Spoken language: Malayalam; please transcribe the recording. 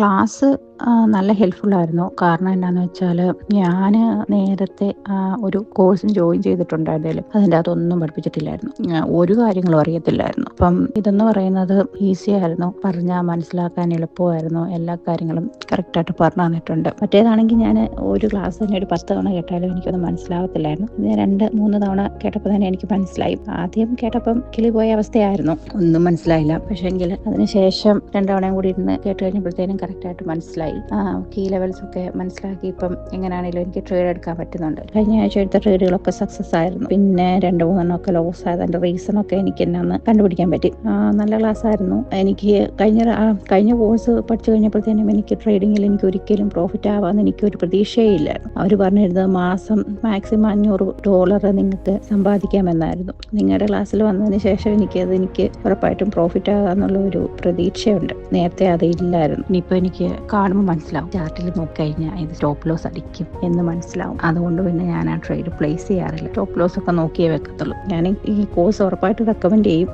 ക്ലാസ് നല്ല ഹെൽപ്ഫുള്ളായിരുന്നു. കാരണം എന്നാന്ന് വെച്ചാല് ഞാന് നേരത്തെ ഒരു കോഴ്സിന് ജോയിൻ ചെയ്തിട്ടുണ്ടായിരുന്നേലും അതിൻ്റെ അകത്തൊന്നും പഠിപ്പിച്ചിട്ടില്ലായിരുന്നു. ഒരു കാര്യങ്ങളും അറിയത്തില്ലായിരുന്നു. അപ്പം ഇതെന്ന് പറയുന്നത് ഈസി ആയിരുന്നു. പറഞ്ഞാൽ മനസ്സിലാക്കാൻ എളുപ്പമായിരുന്നു. എല്ലാ കാര്യങ്ങളും കറക്റ്റായിട്ട് പറഞ്ഞു തന്നിട്ടുണ്ട്. മറ്റേതാണെങ്കിൽ ഞാൻ ഒരു ക്ലാസ് തന്നെ ഒരു 10 തവണ കേട്ടാലും എനിക്കൊന്നും മനസ്സിലാവത്തില്ലായിരുന്നു. ഇത് 2-3 തവണ കേട്ടപ്പോൾ തന്നെ എനിക്ക് മനസ്സിലായി. ആദ്യം കേട്ടപ്പം കിളി പോയ അവസ്ഥയായിരുന്നു. ഒന്നും മനസ്സിലായില്ല. പക്ഷേങ്കിൽ അതിനുശേഷം 2 തവണയും കൂടി ഇരുന്ന് കേട്ട് കഴിഞ്ഞപ്പോഴത്തേനും കറക്റ്റായിട്ട് മനസ്സിലായി. കീ ലെവൽസ് ഒക്കെ മനസ്സിലാക്കി ഇപ്പം എങ്ങനെയാണെങ്കിലും എനിക്ക് ട്രേഡ് എടുക്കാൻ പറ്റുന്നുണ്ട്. കഴിഞ്ഞ ആഴ്ച എടുത്ത ട്രേഡുകളൊക്കെ സക്സസ് ആയിരുന്നു. പിന്നെ 2-3 ലോസ് ആയതിൻ്റെ റീസണൊക്കെ എനിക്ക് എന്നെ ഒന്ന് കണ്ടുപിടിക്കാൻ പറ്റി. നല്ല ക്ലാസ് ആയിരുന്നു. എനിക്ക് കഴിഞ്ഞ കോഴ്സ് പഠിച്ചു കഴിഞ്ഞപ്പോഴത്തേനും എനിക്ക് ട്രേഡിങ്ങിൽ എനിക്ക് ഒരിക്കലും പ്രോഫിറ്റ് ആവാമെന്ന് എനിക്കൊരു പ്രതീക്ഷയേ ഇല്ലായിരുന്നു. അവർ പറഞ്ഞിരുന്നത് മാസം മാക്സിമം $500 നിങ്ങൾക്ക് സമ്പാദിക്കാമെന്നായിരുന്നു. നിങ്ങളുടെ ക്ലാസ്സിൽ വന്നതിന് ശേഷം എനിക്ക് ഉറപ്പായിട്ടും പ്രോഫിറ്റ് ആകാമെന്നുള്ള ഒരു പ്രതീക്ഷയുണ്ട്. നേരത്തെ അത് ഇല്ലായിരുന്നു. ഇനിയിപ്പോൾ എനിക്ക് കാണുമ്പോൾ മനസ്സിലാവും. ചാർട്ടിൽ നോക്കിക്കഴിഞ്ഞാൽ ഇത് സ്റ്റോപ്പ് ലോസ് അടിക്കും എന്ന് മനസ്സിലാവും. അതുകൊണ്ട് പിന്നെ ഞാൻ ആ ട്രേഡ് പ്ലേസ് ചെയ്യാറില്ല. സ്റ്റോപ്പ് ലോസ് ഒക്കെ നോക്കിയേ വെക്കത്തുള്ളൂ. ഞാൻ ഈ കോഴ്സ് ഉറപ്പായിട്ട് റെക്കമെൻഡ് ചെയ്യും.